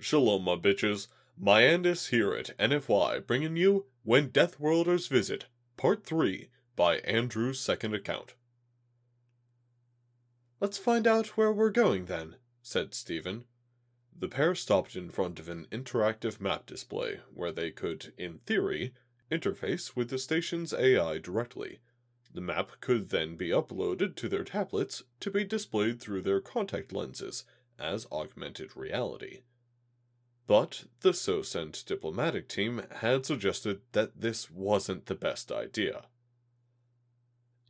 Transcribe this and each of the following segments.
Shalom, my bitches. Myandis here at NFY, bringing you When Deathworlders Visit, Part 3, by Andrew's second account. "Let's find out where we're going, then," said Stephen. The pair stopped in front of an interactive map display, where they could, in theory, interface with the station's AI directly. The map could then be uploaded to their tablets to be displayed through their contact lenses as augmented reality. But the so-sent diplomatic team had suggested that this wasn't the best idea.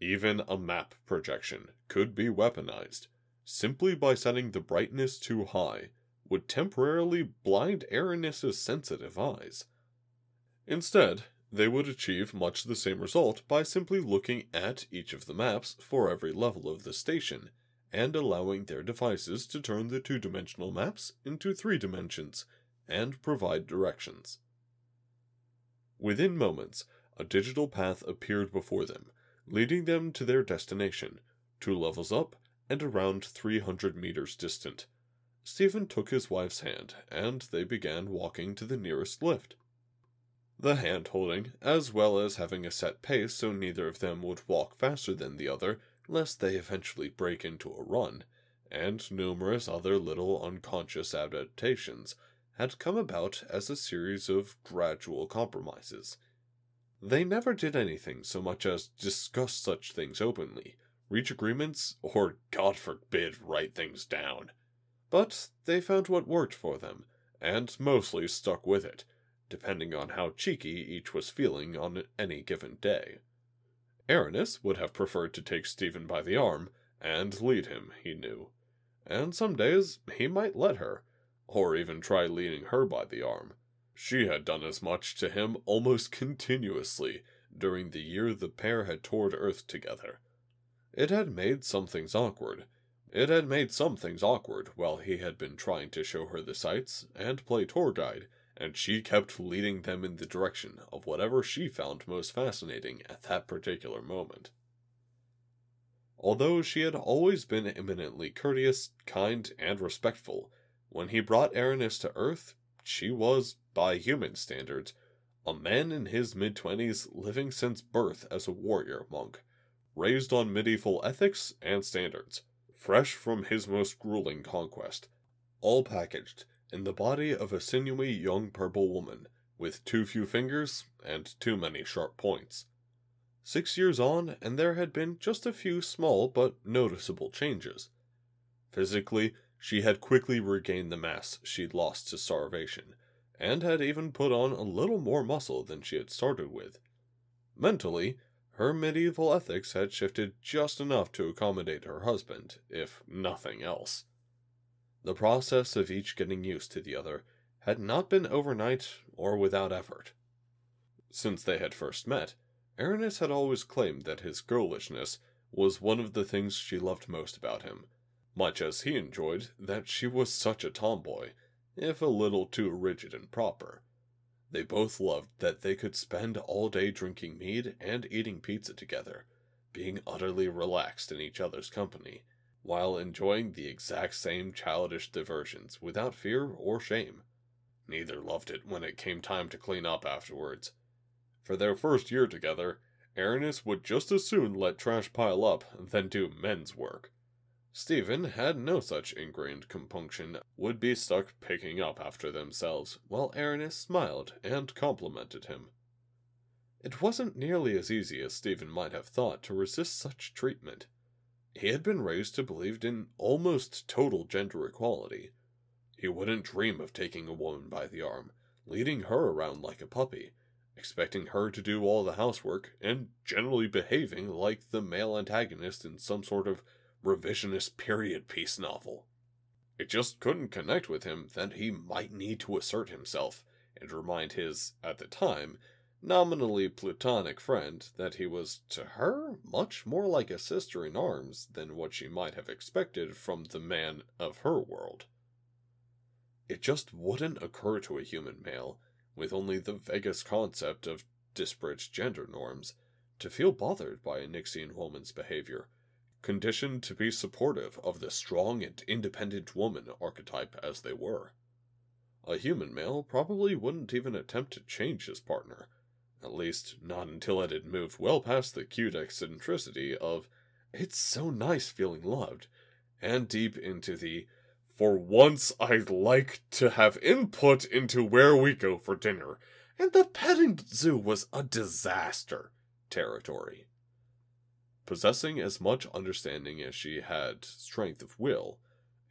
Even a map projection could be weaponized. Simply by setting the brightness too high would temporarily blind Aranis's sensitive eyes. Instead, they would achieve much the same result by simply looking at each of the maps for every level of the station, and allowing their devices to turn the two-dimensional maps into 3 dimensions, and provide directions. Within moments, a digital path appeared before them, leading them to their destination, 2 levels up and around 300 meters distant. Stephen took his wife's hand, and they began walking to the nearest lift. The hand-holding, as well as having a set pace so neither of them would walk faster than the other, lest they eventually break into a run, and numerous other little unconscious adaptations, had come about as a series of gradual compromises. They never did anything so much as discuss such things openly, reach agreements, or, God forbid, write things down. But they found what worked for them, and mostly stuck with it, depending on how cheeky each was feeling on any given day. Aranis would have preferred to take Stephen by the arm and lead him, he knew, and some days he might let her, or even try leading her by the arm. She had done as much to him almost continuously during the year the pair had toured Earth together. It had made some things awkward. While he had been trying to show her the sights and play tour guide, and she kept leading them in the direction of whatever she found most fascinating at that particular moment. Although she had always been eminently courteous, kind, and respectful, when he brought Aranis to Earth, she was, by human standards, a man in his mid-20s living since birth as a warrior monk, raised on medieval ethics and standards, fresh from his most grueling conquest, all packaged in the body of a sinewy young purple woman, with too few fingers and too many sharp points. 6 years on, and there had been just a few small but noticeable changes. Physically, she had quickly regained the mass she'd lost to starvation, and had even put on a little more muscle than she had started with. Mentally, her medieval ethics had shifted just enough to accommodate her husband, if nothing else. The process of each getting used to the other had not been overnight or without effort. Since they had first met, Aranis had always claimed that his girlishness was one of the things she loved most about him, much as he enjoyed that she was such a tomboy, if a little too rigid and proper. They both loved that they could spend all day drinking mead and eating pizza together, being utterly relaxed in each other's company, while enjoying the exact same childish diversions without fear or shame. Neither loved it when it came time to clean up afterwards. For their first year together, Aranis would just as soon let trash pile up than do men's work. Stephen had no such ingrained compunction, would be stuck picking up after themselves, while Aranis smiled and complimented him. It wasn't nearly as easy as Stephen might have thought to resist such treatment. He had been raised to believe in almost total gender equality. He wouldn't dream of taking a woman by the arm, leading her around like a puppy, expecting her to do all the housework, and generally behaving like the male antagonist in some sort of revisionist period piece novel. It just couldn't connect with him that he might need to assert himself and remind his, at the time, nominally platonic friend that he was, to her, much more like a sister in arms than what she might have expected from the man of her world. It just wouldn't occur to a human male, with only the vaguest concept of disparate gender norms, to feel bothered by a Nixian woman's behavior, conditioned to be supportive of the strong and independent woman archetype as they were. A human male probably wouldn't even attempt to change his partner, at least not until it had moved well past the cute eccentricity of, "It's so nice feeling loved," and deep into the, "For once I'd like to have input into where we go for dinner, and the petting zoo was a disaster" territory. Possessing as much understanding as she had strength of will,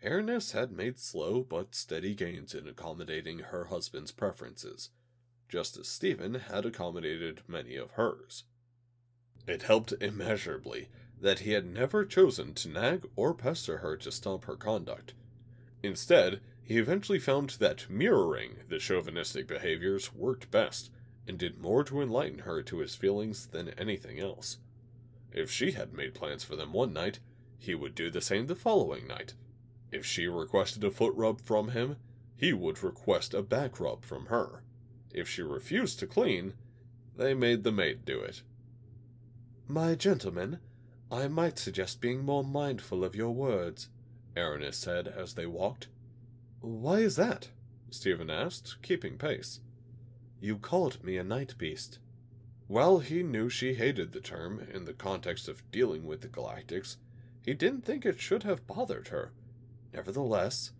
Ernest had made slow but steady gains in accommodating her husband's preferences, just as Stephen had accommodated many of hers. It helped immeasurably that he had never chosen to nag or pester her to stop her conduct. Instead, he eventually found that mirroring the chauvinistic behaviors worked best, and did more to enlighten her to his feelings than anything else. If she had made plans for them one night, he would do the same the following night. If she requested a foot rub from him, he would request a back rub from her. If she refused to clean, they made the maid do it. "My gentleman, I might suggest being more mindful of your words," Aranis said as they walked. "Why is that?" Stephen asked, keeping pace. "You called me a night beast." While he knew she hated the term in the context of dealing with the Galactics, he didn't think it should have bothered her. Nevertheless,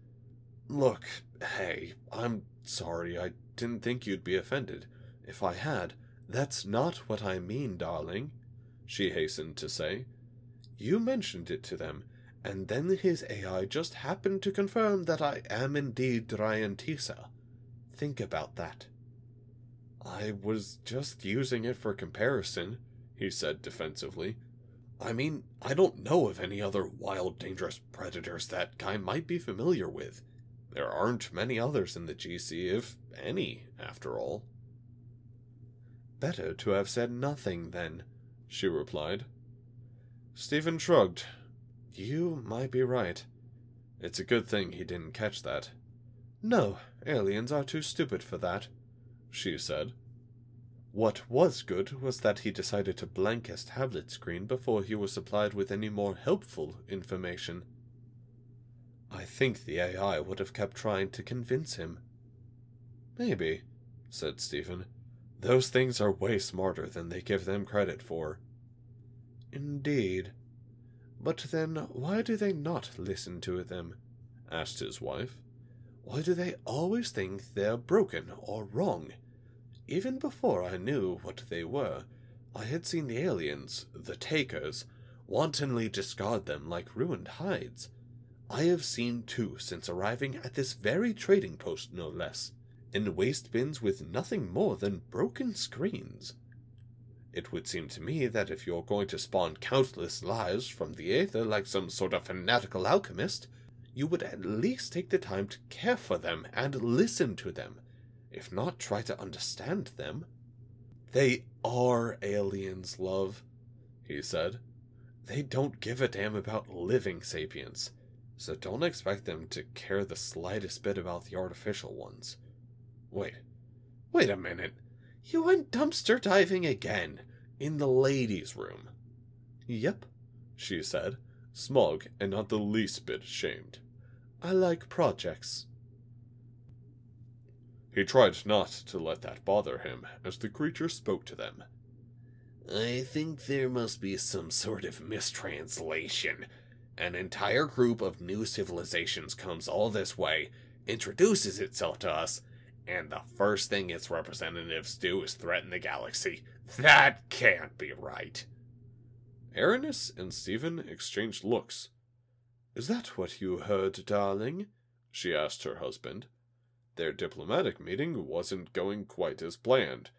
"Look, hey, I'm sorry, I didn't think you'd be offended. If I had, that's not what I mean, darling," she hastened to say. "You mentioned it to them, and then his AI just happened to confirm that I am indeed Dryantisa. Think about that." "I was just using it for comparison," he said defensively. "I mean, I don't know of any other wild, dangerous predators that guy might be familiar with. There aren't many others in the GC, if any, after all." "Better to have said nothing, then," she replied. Stephen shrugged. "You might be right. It's a good thing he didn't catch that." "No, aliens are too stupid for that," she said. "What was good was that he decided to blank his tablet screen before he was supplied with any more helpful information. I think the AI would have kept trying to convince him." "Maybe," said Stephen. "Those things are way smarter than they give them credit for." "Indeed. But then why do they not listen to them?" asked his wife. "Why do they always think they're broken or wrong? Even before I knew what they were, I had seen the aliens, the Takers, wantonly discard them like ruined hides. I have seen two since arriving at this very trading post, no less, in waste bins with nothing more than broken screens. It would seem to me that if you're going to spawn countless lives from the aether like some sort of fanatical alchemist, you would at least take the time to care for them and listen to them, if not try to understand them." "They are aliens, love," he said. "They don't give a damn about living sapients, so don't expect them to care the slightest bit about the artificial ones." Wait a minute. You went dumpster diving again, in the ladies' room." "Yep," she said, smug and not the least bit ashamed. "I like projects." He tried not to let that bother him as the creature spoke to them. "I think there must be some sort of mistranslation. An entire group of new civilizations comes all this way, introduces itself to us, and the first thing its representatives do is threaten the galaxy. That can't be right." Aranis and Stephen exchanged looks. "Is that what you heard, darling?" she asked her husband. Their diplomatic meeting wasn't going quite as planned.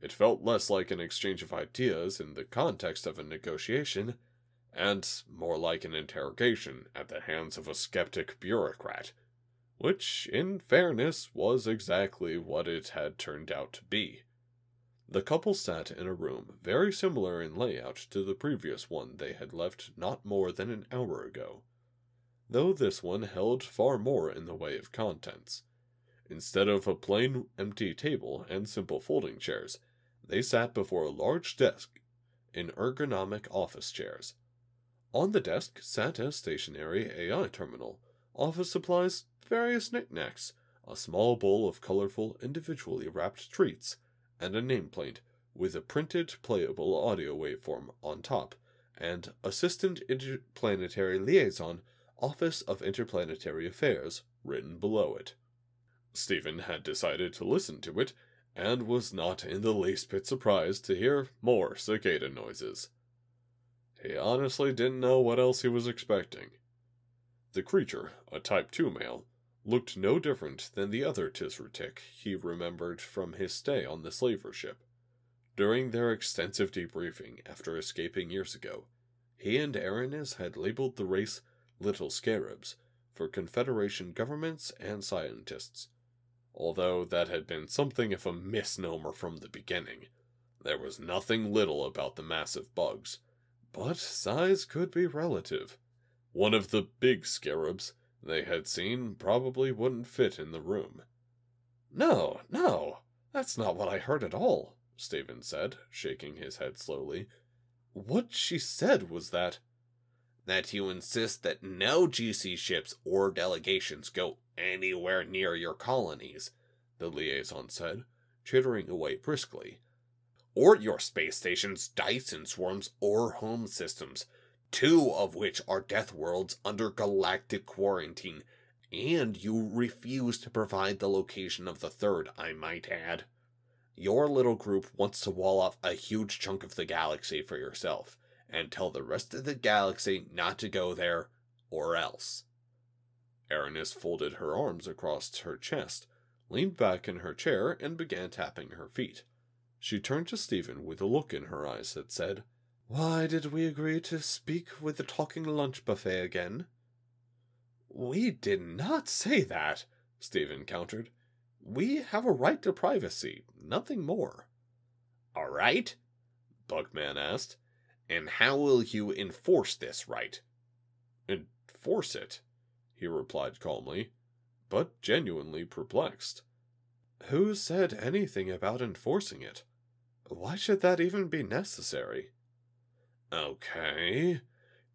It felt less like an exchange of ideas in the context of a negotiation, and more like an interrogation at the hands of a skeptic bureaucrat, which, in fairness, was exactly what it had turned out to be. The couple sat in a room very similar in layout to the previous one they had left not more than an hour ago, though this one held far more in the way of contents. Instead of a plain empty table and simple folding chairs, they sat before a large desk in ergonomic office chairs. On the desk sat a stationary AI terminal, office supplies, various knickknacks, a small bowl of colorful, individually wrapped treats, and a nameplate with a printed playable audio waveform on top, and Assistant Interplanetary Liaison, Office of Interplanetary Affairs, written below it. Stephen had decided to listen to it, and was not in the least bit surprised to hear more cicada noises. He honestly didn't know what else he was expecting. The creature, a Type 2 male, looked no different than the other Tisrutik he remembered from his stay on the slaver ship. During their extensive debriefing after escaping years ago, he and Aranis had labeled the race Little Scarabs for Confederation governments and scientists. Although that had been something of a misnomer from the beginning. There was nothing little about the massive bugs, but size could be relative. One of the big scarabs they had seen probably wouldn't fit in the room. No, that's not what I heard at all, Stephen said, shaking his head slowly. What she said was that you insist that no GC ships or delegations go anywhere near your colonies, the liaison said, chittering away briskly. Or your space stations, Dyson swarms, or home systems, 2 of which are death worlds under galactic quarantine, and you refuse to provide the location of the 3rd, I might add. Your little group wants to wall off a huge chunk of the galaxy for yourself, and tell the rest of the galaxy not to go there, or else. Aranis folded her arms across her chest, leaned back in her chair, and began tapping her feet. She turned to Stephen with a look in her eyes that said, "Why did we agree to speak with the talking lunch buffet again?" "We did not say that," Stephen countered. "We have a right to privacy, nothing more." "A right?" Bugman asked. "And how will you enforce this right?" "Enforce it?" he replied calmly, but genuinely perplexed. Who said anything about enforcing it? Why should that even be necessary? "Okay,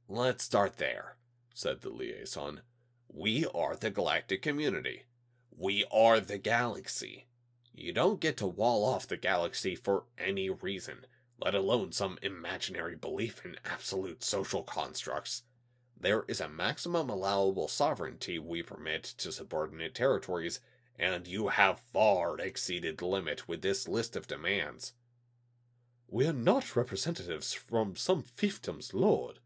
let's start there," said the liaison. "We are the galactic community. We are the galaxy. You don't get to wall off the galaxy for any reason, let alone some imaginary belief in absolute social constructs. There is a maximum allowable sovereignty we permit to subordinate territories, and you have far exceeded the limit with this list of demands." "We are not representatives from some fiefdom's lord,"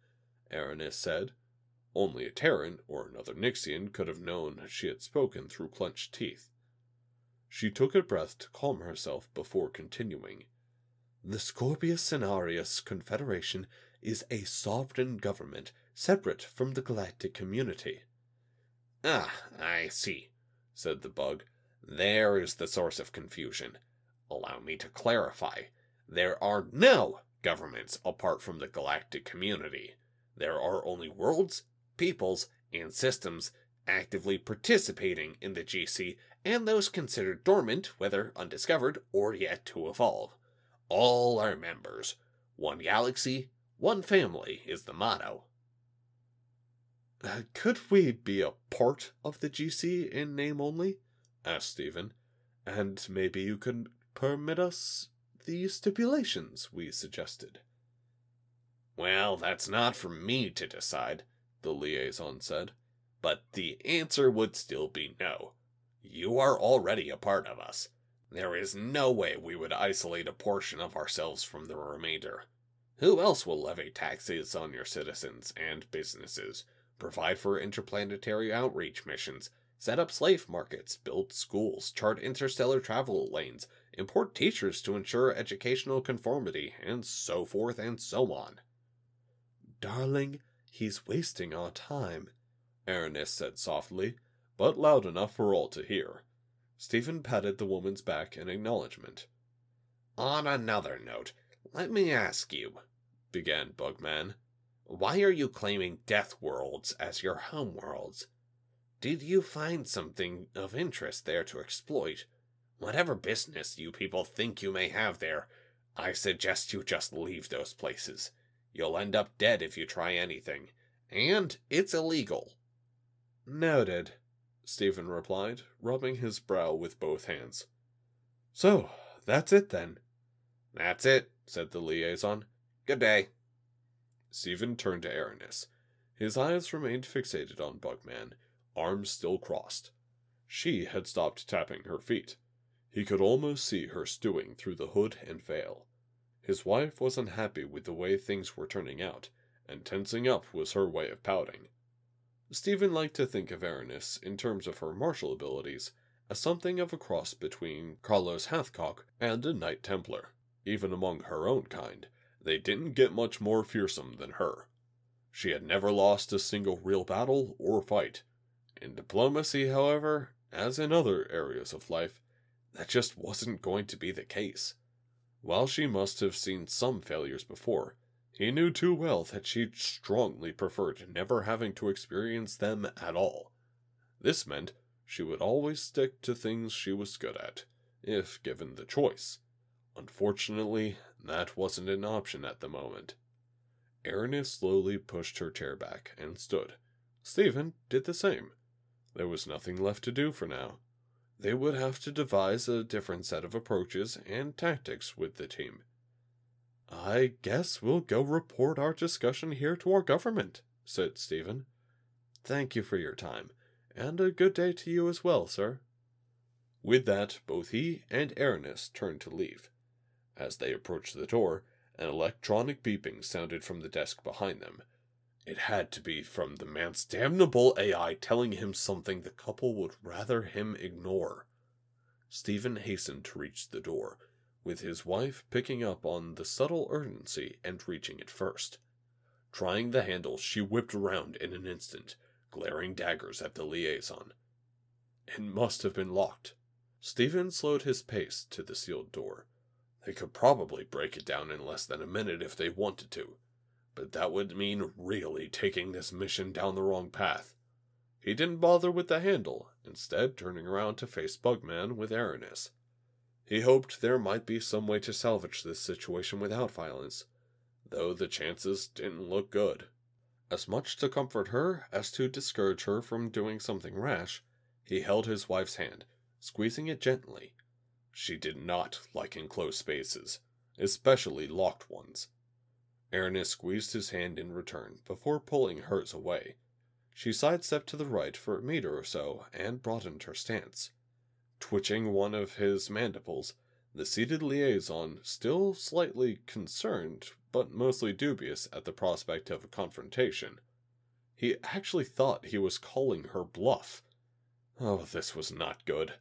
Aranis said. Only a Terran or another Nixian could have known she had spoken through clenched teeth. She took a breath to calm herself before continuing. "The Scorpius Cenarius Confederation is a sovereign government separate from the galactic community." "Ah, I see," said the bug. "There is the source of confusion. Allow me to clarify. There are no governments apart from the galactic community. There are only worlds, peoples, and systems actively participating in the GC, and those considered dormant, whether undiscovered or yet to evolve. All are members. One galaxy, one family is the motto." "Could we be a part of the GC in name only?" asked Stephen. "And maybe you could permit us the stipulations we suggested." "Well, that's not for me to decide," the liaison said. "But the answer would still be no. You are already a part of us. There is no way we would isolate a portion of ourselves from the remainder. Who else will levy taxes on your citizens and businesses, provide for interplanetary outreach missions, set up slave markets, build schools, chart interstellar travel lanes, import teachers to ensure educational conformity, and so forth and so on?" "Darling, he's wasting our time," Aranis said softly, but loud enough for all to hear. Stephen patted the woman's back in acknowledgement. "On another note, let me ask you," began Bugman, "why are you claiming Death Worlds as your homeworlds? Did you find something of interest there to exploit? Whatever business you people think you may have there, I suggest you just leave those places. You'll end up dead if you try anything, and it's illegal." "Noted," Stephen replied, rubbing his brow with both hands. So, that's it then. That's it, said the liaison. Good day. Stephen turned to Aranis. His eyes remained fixated on Bugman, arms still crossed. She had stopped tapping her feet. He could almost see her stewing through the hood and veil. His wife was unhappy with the way things were turning out, and tensing up was her way of pouting. Stephen liked to think of Aranis, in terms of her martial abilities, as something of a cross between Carlos Hathcock and a Knight Templar. Even among her own kind, they didn't get much more fearsome than her. She had never lost a single real battle or fight. In diplomacy, however, as in other areas of life, that just wasn't going to be the case. While she must have seen some failures before, he knew too well that she'd strongly preferred never having to experience them at all. This meant she would always stick to things she was good at, if given the choice. Unfortunately, that wasn't an option at the moment. Aranis slowly pushed her chair back and stood. Stephen did the same. There was nothing left to do for now. They would have to devise a different set of approaches and tactics with the team. I guess we'll go report our discussion here to our government, said Stephen. Thank you for your time, and a good day to you as well, sir. With that, both he and Aranis turned to leave. As they approached the door, an electronic beeping sounded from the desk behind them. It had to be from the man's damnable AI telling him something the couple would rather him ignore. Stephen hastened to reach the door, with his wife picking up on the subtle urgency and reaching it first. Trying the handle, she whipped around in an instant, glaring daggers at the liaison. It must have been locked. Stephen slowed his pace to the sealed door. They could probably break it down in less than a minute if they wanted to, but that would mean really taking this mission down the wrong path. He didn't bother with the handle, instead turning around to face Bugman with Aranis. He hoped there might be some way to salvage this situation without violence, though the chances didn't look good. As much to comfort her as to discourage her from doing something rash, he held his wife's hand, squeezing it gently. She did not like enclosed spaces, especially locked ones. Aranis squeezed his hand in return before pulling hers away. She sidestepped to the right for a meter or so and broadened her stance. Twitching one of his mandibles, the seated liaison, still slightly concerned, but mostly dubious at the prospect of a confrontation. He actually thought he was calling her bluff. Oh, this was not good.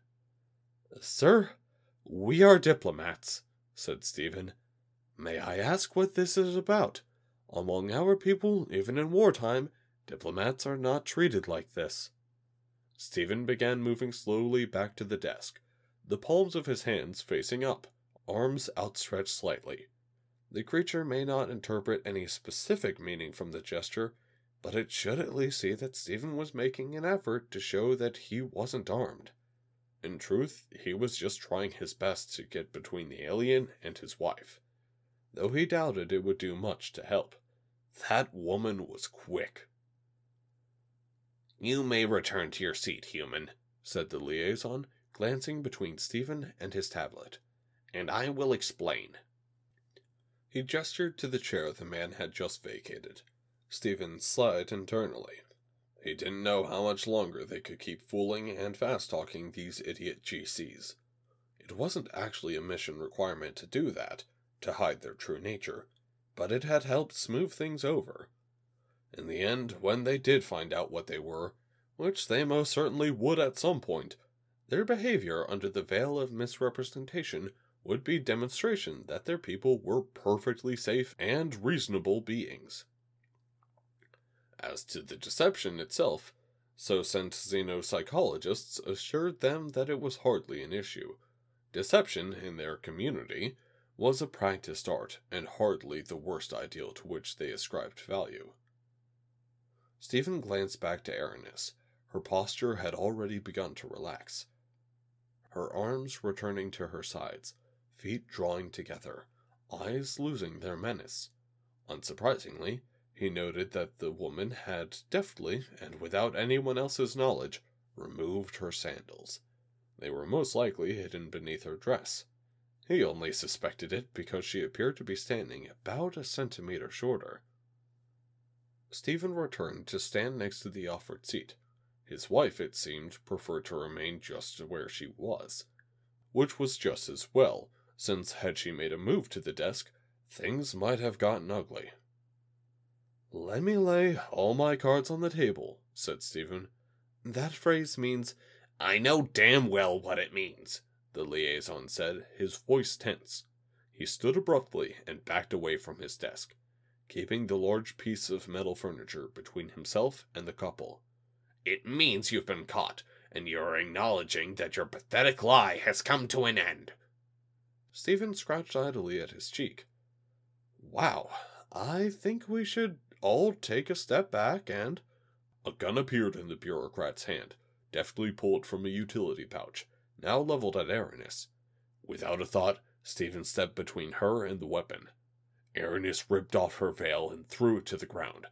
Sir, we are diplomats, said Stephen. May I ask what this is about? Among our people, even in wartime, diplomats are not treated like this. Stephen began moving slowly back to the desk, the palms of his hands facing up, arms outstretched slightly. The creature may not interpret any specific meaning from the gesture, but it should at least see that Stephen was making an effort to show that he wasn't armed. In truth, he was just trying his best to get between the alien and his wife, though he doubted it would do much to help. That woman was quick. You may return to your seat, human, said the liaison, glancing between Stephen and his tablet, and I will explain. He gestured to the chair the man had just vacated. Stephen sighed internally. He didn't know how much longer they could keep fooling and fast-talking these idiot GCs. It wasn't actually a mission requirement to do that, to hide their true nature, but it had helped smooth things over. In the end, when they did find out what they were, which they most certainly would at some point, their behavior under the veil of misrepresentation would be demonstration that their people were perfectly safe and reasonable beings. As to the deception itself, so sent xenopsychologists assured them that it was hardly an issue. Deception, in their community, was a practiced art and hardly the worst ideal to which they ascribed value. Stephen glanced back to Aranis. Her posture had already begun to relax. Her arms returning to her sides, feet drawing together, eyes losing their menace. Unsurprisingly, he noted that the woman had deftly, and without anyone else's knowledge, removed her sandals. They were most likely hidden beneath her dress. He only suspected it because she appeared to be standing about a centimeter shorter. Stephen returned to stand next to the offered seat. His wife, it seemed, preferred to remain just where she was, which was just as well, since had she made a move to the desk, things might have gotten ugly. "Let me lay all my cards on the table," said Stephen. "That phrase means—" "I know damn well what it means," the liaison said, his voice tense. He stood abruptly and backed away from his desk, keeping the large piece of metal furniture between himself and the couple. "It means you've been caught, and you're acknowledging that your pathetic lie has come to an end." Stephen scratched idly at his cheek. "Wow, I think we should all take a step back and—" A gun appeared in the bureaucrat's hand, deftly pulled from a utility pouch, now leveled at Aranis. Without a thought, Stephen stepped between her and the weapon. Aranis ripped off her veil and threw it to the ground,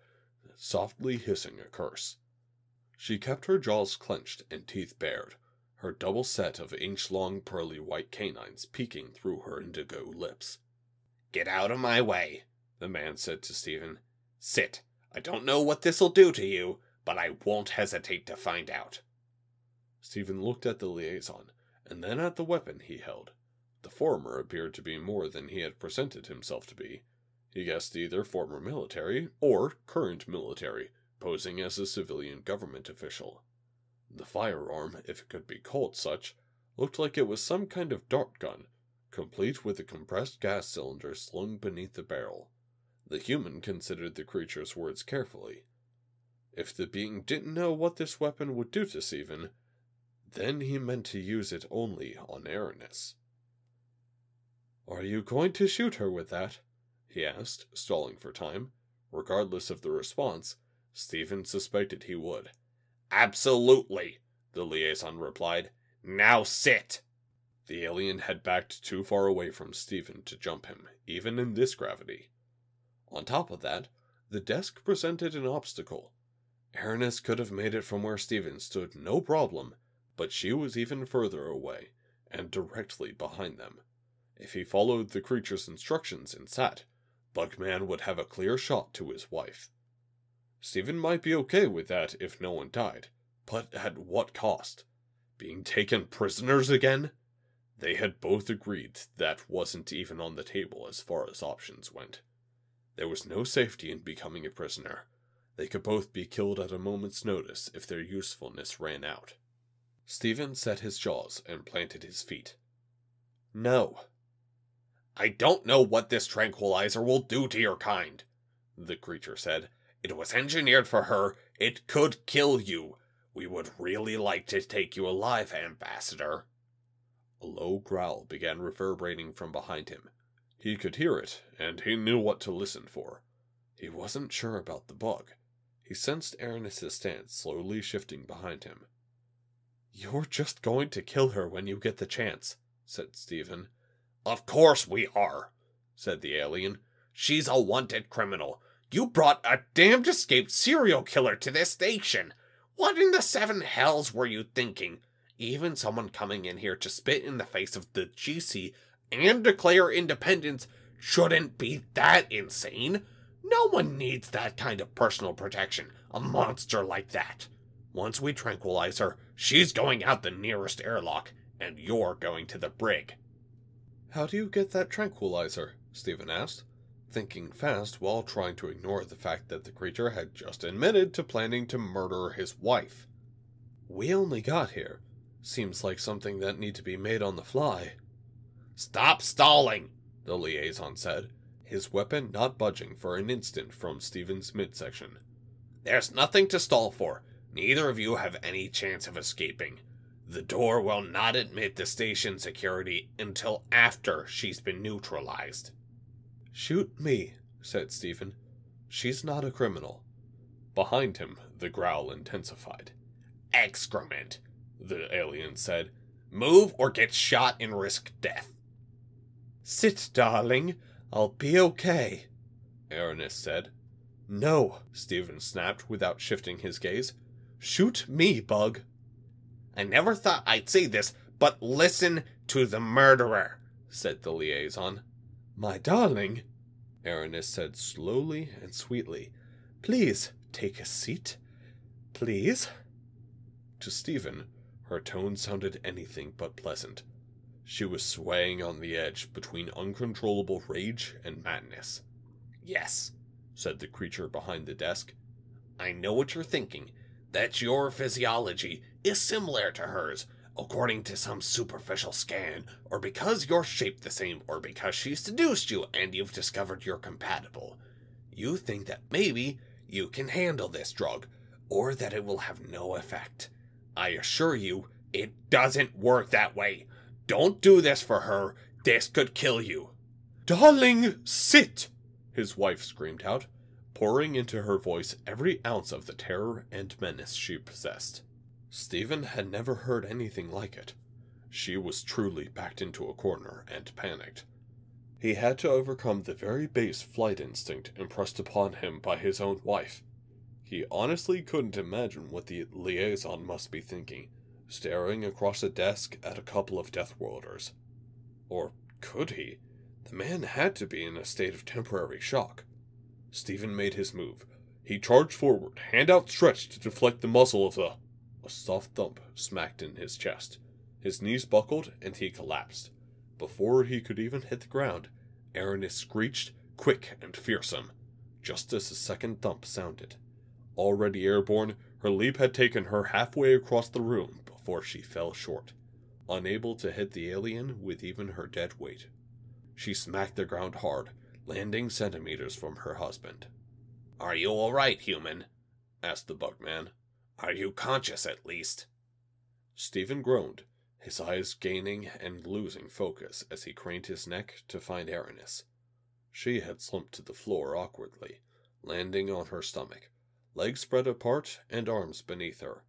softly hissing a curse. She kept her jaws clenched and teeth bared, her double set of inch-long pearly white canines peeking through her indigo lips. "Get out of my way," the man said to Stephen. "Sit. I don't know what this'll do to you, but I won't hesitate to find out." Stephen looked at the liaison, and then at the weapon he held. The former appeared to be more than he had presented himself to be. He guessed either former military or current military, posing as a civilian government official. The firearm, if it could be called such, looked like it was some kind of dart gun, complete with a compressed gas cylinder slung beneath the barrel. The human considered the creature's words carefully. If the being didn't know what this weapon would do to Stephen, then he meant to use it only on Aranis. "Are you going to shoot her with that?" he asked, stalling for time. Regardless of the response, Stephen suspected he would. "Absolutely," the liaison replied. "Now sit." The alien had backed too far away from Stephen to jump him, even in this gravity. On top of that, the desk presented an obstacle. Aranis could have made it from where Stephen stood no problem, but she was even further away, and directly behind them. If he followed the creature's instructions and sat, Bugman would have a clear shot to his wife. Stephen might be okay with that if no one died, but at what cost? Being taken prisoners again? They had both agreed that wasn't even on the table as far as options went. There was no safety in becoming a prisoner. They could both be killed at a moment's notice if their usefulness ran out. Stephen set his jaws and planted his feet. "No." "I don't know what this tranquilizer will do to your kind," the creature said. "It was engineered for her. It could kill you. We would really like to take you alive, Ambassador." A low growl began reverberating from behind him. He could hear it, and he knew what to listen for. He wasn't sure about the bug. He sensed Aranis' stance slowly shifting behind him. "You're just going to kill her when you get the chance," said Stephen. "Of course we are," said the alien. "She's a wanted criminal. You brought a damned escaped serial killer to this station. What in the seven hells were you thinking? Even someone coming in here to spit in the face of the GC and declare independence shouldn't be that insane. No one needs that kind of personal protection, a monster like that. Once we tranquilize her, she's going out the nearest airlock, and you're going to the brig." "How do you get that tranquilizer?" Stephen asked, thinking fast while trying to ignore the fact that the creature had just admitted to planning to murder his wife. "We only got here. Seems like something that need to be made on the fly." "Stop stalling," the liaison said, his weapon not budging for an instant from Stephen's midsection. "There's nothing to stall for. Neither of you have any chance of escaping. The door will not admit the station security until after she's been neutralized." "Shoot me," said Stephen. "She's not a criminal." Behind him, the growl intensified. "Excrement," the alien said. "Move or get shot and risk death." "Sit, darling. I'll be okay," Aranis said. "No," Stephen snapped without shifting his gaze. "Shoot me, Bug." I never thought I'd say this, but listen to the murderer, said the liaison. My darling, Aranis said slowly and sweetly, please take a seat. Please. To Stephen, her tone sounded anything but pleasant. She was swaying on the edge between uncontrollable rage and madness. Yes, said the creature behind the desk. I know what you're thinking, that your physiology is similar to hers, according to some superficial scan, or because you're shaped the same, or because she seduced you and you've discovered you're compatible. You think that maybe you can handle this drug, or that it will have no effect. I assure you, it doesn't work that way. Don't do this for her. This could kill you. Darling, sit! His wife screamed out, pouring into her voice every ounce of the terror and menace she possessed. Stephen had never heard anything like it. She was truly backed into a corner and panicked. He had to overcome the very base flight instinct impressed upon him by his own wife. He honestly couldn't imagine what the liaison must be thinking, staring across a desk at a couple of Deathworlders. Or could he? The man had to be in a state of temporary shock. Stephen made his move. He charged forward, hand outstretched to deflect the muzzle of the... A soft thump smacked in his chest. His knees buckled, and he collapsed. Before he could even hit the ground, Aranis screeched, quick and fearsome, just as the second thump sounded. Already airborne, her leap had taken her halfway across the room before she fell short, unable to hit the alien with even her dead weight. She smacked the ground hard, landing centimeters from her husband. Are you all right, human? Asked the Bugman. Are you conscious, at least? Stephen groaned, his eyes gaining and losing focus as he craned his neck to find Aranis. She had slumped to the floor awkwardly, landing on her stomach, legs spread apart and arms beneath her.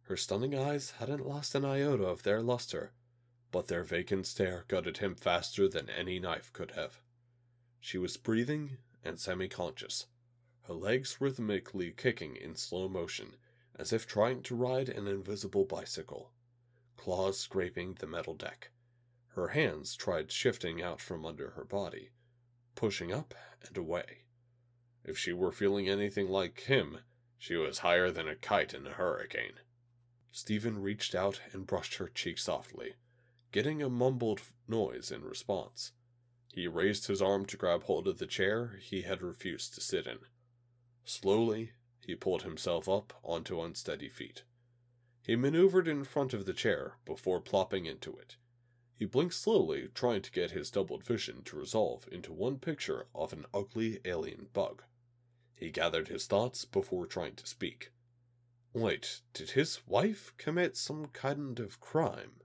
Her stunning eyes hadn't lost an iota of their luster, but their vacant stare gutted him faster than any knife could have. She was breathing and semi-conscious, her legs rhythmically kicking in slow motion, as if trying to ride an invisible bicycle, claws scraping the metal deck. Her hands tried shifting out from under her body, pushing up and away. If she were feeling anything like him, she was higher than a kite in a hurricane. Stephen reached out and brushed her cheek softly, getting a mumbled noise in response. He raised his arm to grab hold of the chair he had refused to sit in. Slowly, he pulled himself up onto unsteady feet. He maneuvered in front of the chair before plopping into it. He blinked slowly, trying to get his doubled vision to resolve into one picture of an ugly alien bug. He gathered his thoughts before trying to speak. Wait, did his wife commit some kind of crime?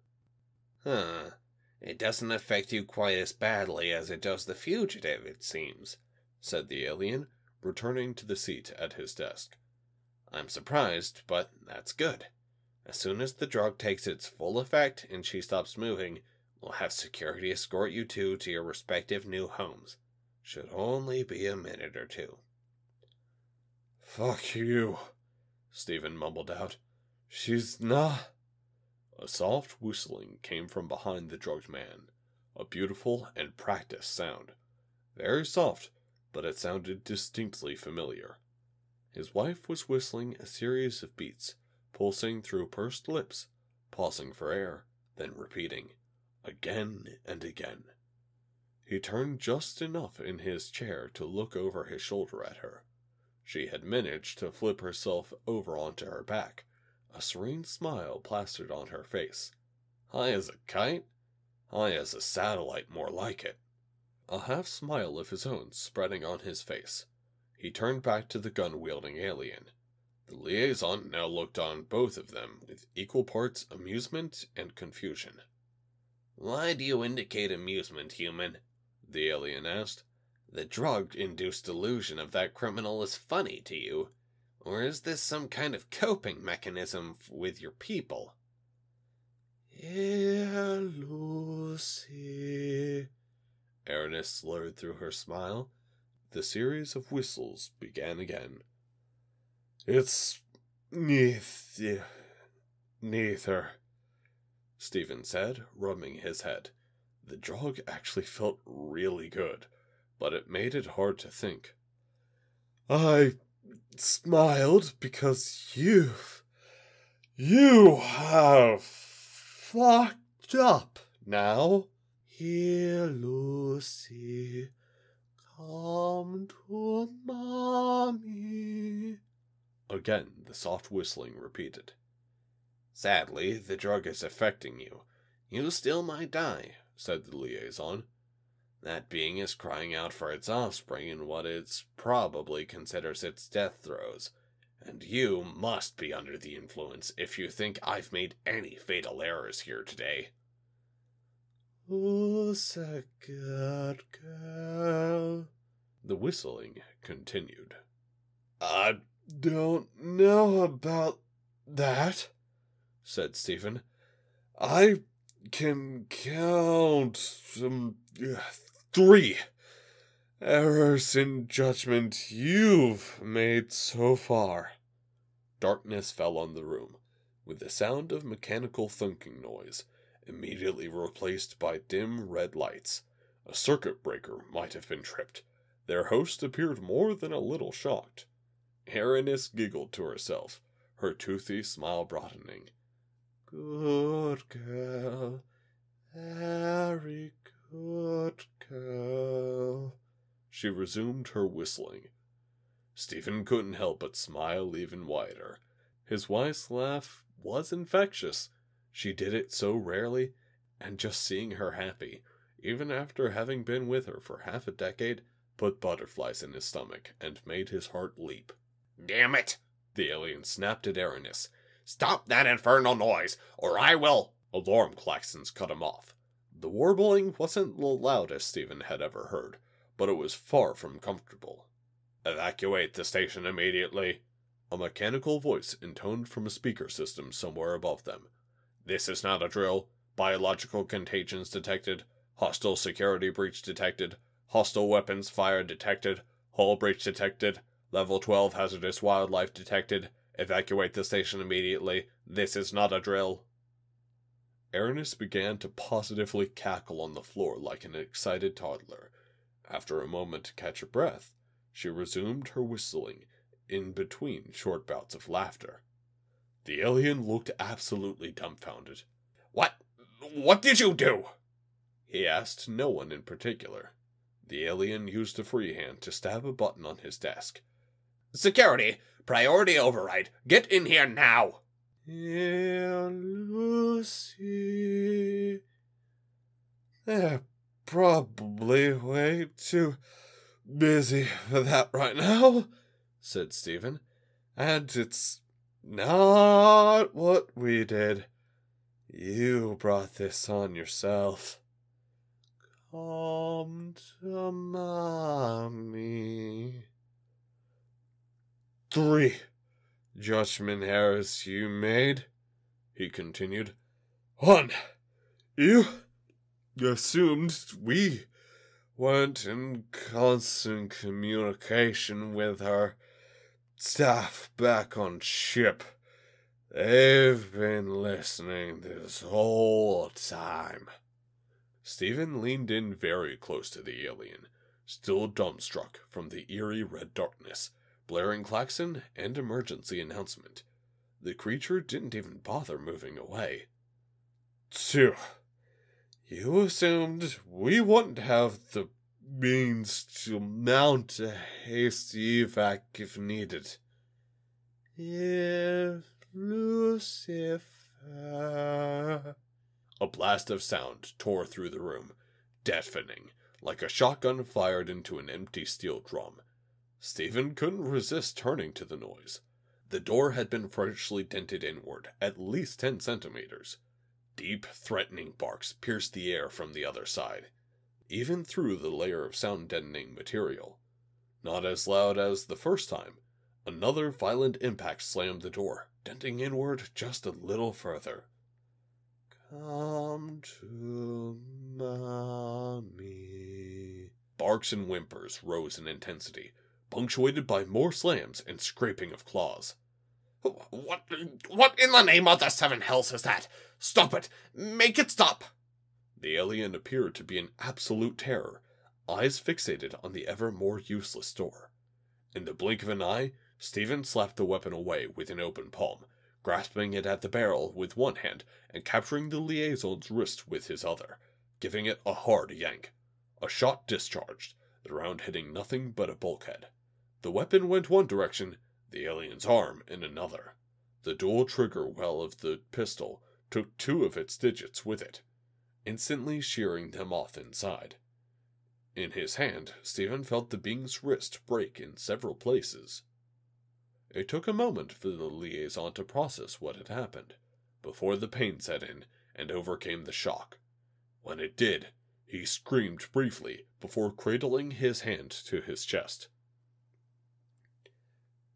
It doesn't affect you quite as badly as it does the fugitive, it seems, said the alien, returning to the seat at his desk. I'm surprised, but that's good. As soon as the drug takes its full effect and she stops moving, we'll have security escort you two to your respective new homes. Should only be a minute or two. Fuck you, Stephen mumbled out. She's not... A soft whistling came from behind the drugged man, a beautiful and practiced sound. Very soft, but it sounded distinctly familiar. His wife was whistling a series of beats, pulsing through pursed lips, pausing for air, then repeating, again and again. He turned just enough in his chair to look over his shoulder at her. She had managed to flip herself over onto her back, a serene smile plastered on her face. High as a kite? High as a satellite, more like it. A half-smile of his own spreading on his face. He turned back to the gun-wielding alien. The liaison now looked on both of them with equal parts amusement and confusion. Why do you indicate amusement, human? The alien asked. The drug-induced delusion of that criminal is funny to you. Or is this some kind of coping mechanism with your people? Lucy, Aranis slurred through her smile. The series of whistles began again. It's... Neither, Stephen said, rubbing his head. The drug actually felt really good, but it made it hard to think. I smiled because you have fucked up now. Here, Lucy, come to mommy. Again, the soft whistling repeated. Sadly, the drug is affecting you. You still might die, said the liaison. That being is crying out for its offspring in what it probably considers its death throes, and you must be under the influence if you think I've made any fatal errors here today. Who's a good girl? The whistling continued. I don't know about that, said Stephen. I can count 3 errors in judgment you've made so far. Darkness fell on the room, with the sound of mechanical thunking noise, immediately replaced by dim red lights. A circuit breaker might have been tripped. Their host appeared more than a little shocked. Aranis giggled to herself, her toothy smile broadening. Good girl, very good girl. She resumed her whistling. Stephen couldn't help but smile even wider. His wife's laugh was infectious. She did it so rarely, and just seeing her happy, even after having been with her for half a decade, put butterflies in his stomach and made his heart leap. Damn it! The alien snapped at Aranis. Stop that infernal noise, or I will— Alarm klaxons cut him off. The warbling wasn't the loudest Stephen had ever heard, but it was far from comfortable. Evacuate the station immediately, a mechanical voice intoned from a speaker system somewhere above them. This is not a drill. Biological contagions detected. Hostile security breach detected. Hostile weapons fire detected. Hull breach detected. Level 12 hazardous wildlife detected. Evacuate the station immediately. This is not a drill. Aranis began to positively cackle on the floor like an excited toddler. After a moment to catch her breath, she resumed her whistling, in between short bouts of laughter. The alien looked absolutely dumbfounded. What did you do? He asked no one in particular. The alien used a free hand to stab a button on his desk. Security, priority override, get in here now! Here, Lucy. They're probably way too busy for that right now, said Stephen. And it's not what we did. You brought this on yourself. Come to mommy. 3 judgment errors you made, he continued. 1. You assumed we weren't in constant communication with our staff back on ship. They've been listening this whole time. Stephen leaned in very close to the alien, still dumbstruck from the eerie red darkness, blaring klaxon and emergency announcement. The creature didn't even bother moving away. 2. You assumed we wouldn't have the means to mount a hasty evac if needed. If Lucifer... A blast of sound tore through the room, deafening, like a shotgun fired into an empty steel drum. Stephen couldn't resist turning to the noise. The door had been freshly dented inward, at least 10 centimeters. Deep, threatening barks pierced the air from the other side, even through the layer of sound-deadening material. Not as loud as the first time. Another violent impact slammed the door, denting inward just a little further. Come to mommy. Barks and whimpers rose in intensity, punctuated by more slams and scraping of claws. What in the name of the seven hells is that? Stop it! Make it stop! The alien appeared to be in absolute terror, eyes fixated on the ever more useless door. In the blink of an eye, Stephen slapped the weapon away with an open palm, grasping it at the barrel with one hand and capturing the liaison's wrist with his other, giving it a hard yank. A shot discharged, the round hitting nothing but a bulkhead. The weapon went one direction, the alien's arm in another. The dual trigger well of the pistol took two of its digits with it, instantly shearing them off inside. In his hand, Stephen felt the being's wrist break in several places. It took a moment for the liaison to process what had happened, before the pain set in and overcame the shock. When it did, he screamed briefly before cradling his hand to his chest.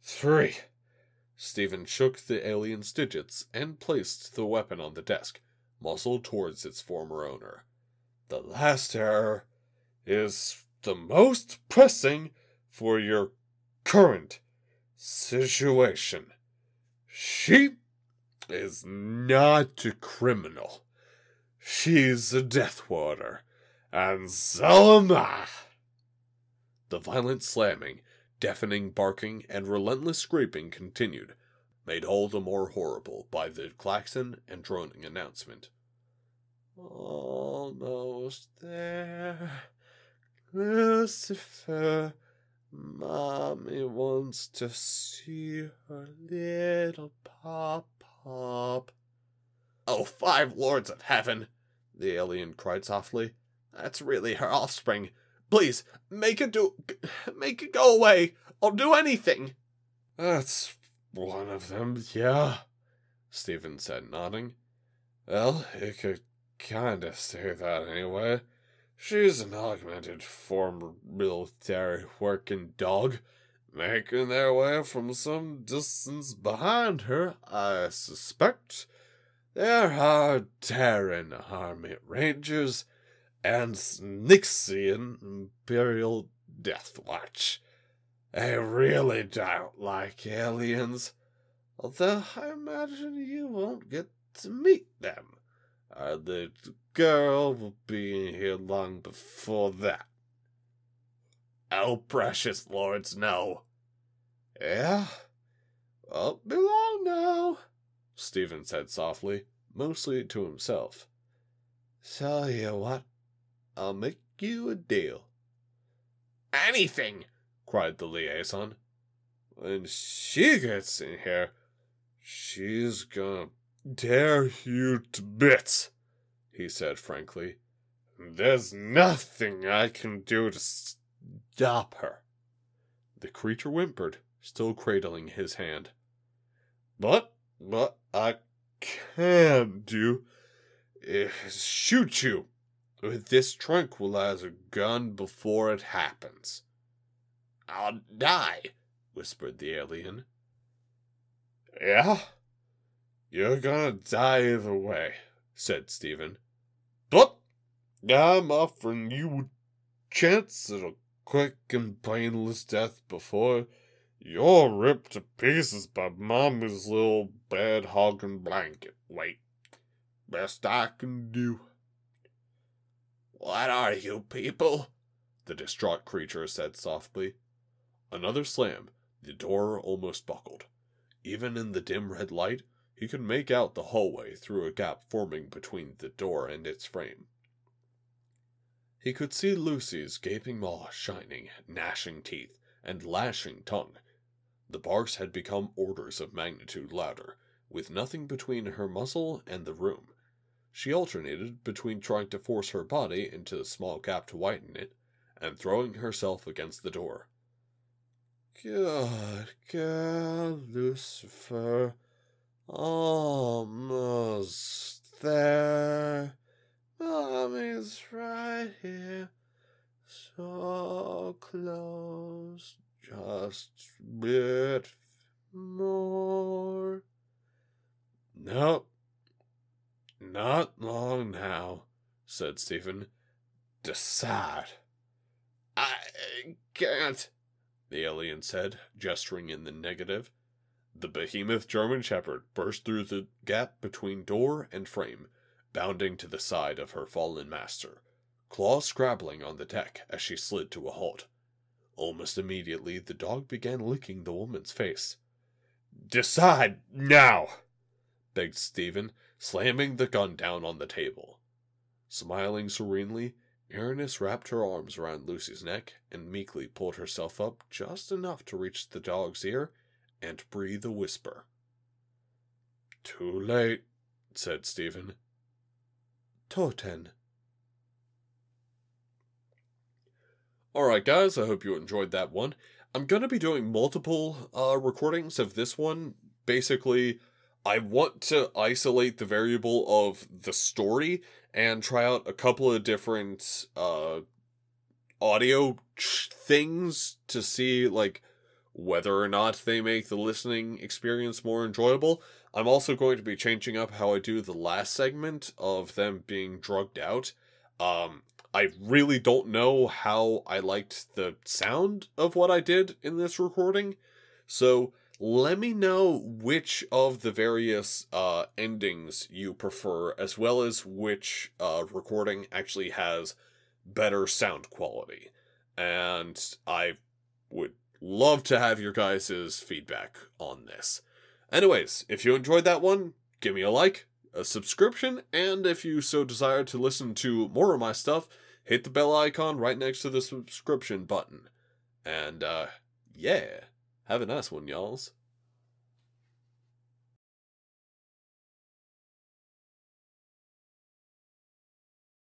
3. Stephen shook the alien's digits and placed the weapon on the desk, muzzle towards its former owner. The last error is the most pressing for your current situation. She is not a criminal. She's a Death Warder, and so am I. The violent slamming, deafening barking, and relentless scraping continued, made all the more horrible by the klaxon and droning announcement. Almost there. Lucifer, Mommy wants to see her little pop-pop. Oh, 5 lords of heaven, the alien cried softly. That's really her offspring. Please, make it go away. I'll do anything. That's one of them, yeah, Stephen said, nodding. Well, it could kinda say that anyway. She's an augmented former military working dog, making their way from some distance behind her, I suspect. There are Terran Army Rangers and Nixian Imperial Death Watch. I really don't like aliens, although I imagine you won't get to meet them. The girl will be in here long before that. Oh, precious lords, no. Yeah? Won't be long now, Stephen said softly, mostly to himself. Tell you what, I'll make you a deal. Anything, cried the liaison. When she gets in here, she's gonna tear you to bits, he said frankly. There's nothing I can do to stop her. The creature whimpered, still cradling his hand. But what I can do is shoot you with this tranquilizer gun before it happens. I'll die, whispered the alien. Yeah? You're gonna die either way, said Stephen. But I'm offering you a chance at a quick and painless death before you're ripped to pieces by Mommy's little bed-hogging blanket. Wait, best I can do. What are you people? The distraught creature said softly. Another slam, the door almost buckled. Even in the dim red light, he could make out the hallway through a gap forming between the door and its frame. He could see Lucy's gaping maw shining, gnashing teeth, and lashing tongue. The barks had become orders of magnitude louder, with nothing between her muzzle and the room. She alternated between trying to force her body into the small gap to widen it, and throwing herself against the door. Good girl, Lucifer. Almost there. Mommy's right here. So close. Just a bit more. Nope. Not long now, said Stephen. Decide. I can't, the alien said, gesturing in the negative. The behemoth German Shepherd burst through the gap between door and frame, bounding to the side of her fallen master, claws scrabbling on the deck as she slid to a halt. Almost immediately, the dog began licking the woman's face. "Decide now!" begged Stephen, slamming the gun down on the table. Smiling serenely, Aranis wrapped her arms around Lucy's neck and meekly pulled herself up just enough to reach the dog's ear and breathe a whisper. "Too late," said Stephen. "Toten." Alright guys, I hope you enjoyed that one. I'm going to be doing multiple recordings of this one. Basically, I want to isolate the variable of the story and try out a couple of different audio things to see like whether or not they make the listening experience more enjoyable. I'm also going to be changing up how I do the last segment of them being drugged out. I really don't know how I liked the sound of what I did in this recording, so let me know which of the various endings you prefer, as well as which recording actually has better sound quality. And I would love to have your guys' feedback on this. Anyways, if you enjoyed that one, give me a like, a subscription, and if you so desire to listen to more of my stuff, hit the bell icon right next to the subscription button. And, yeah, have a nice one, y'alls.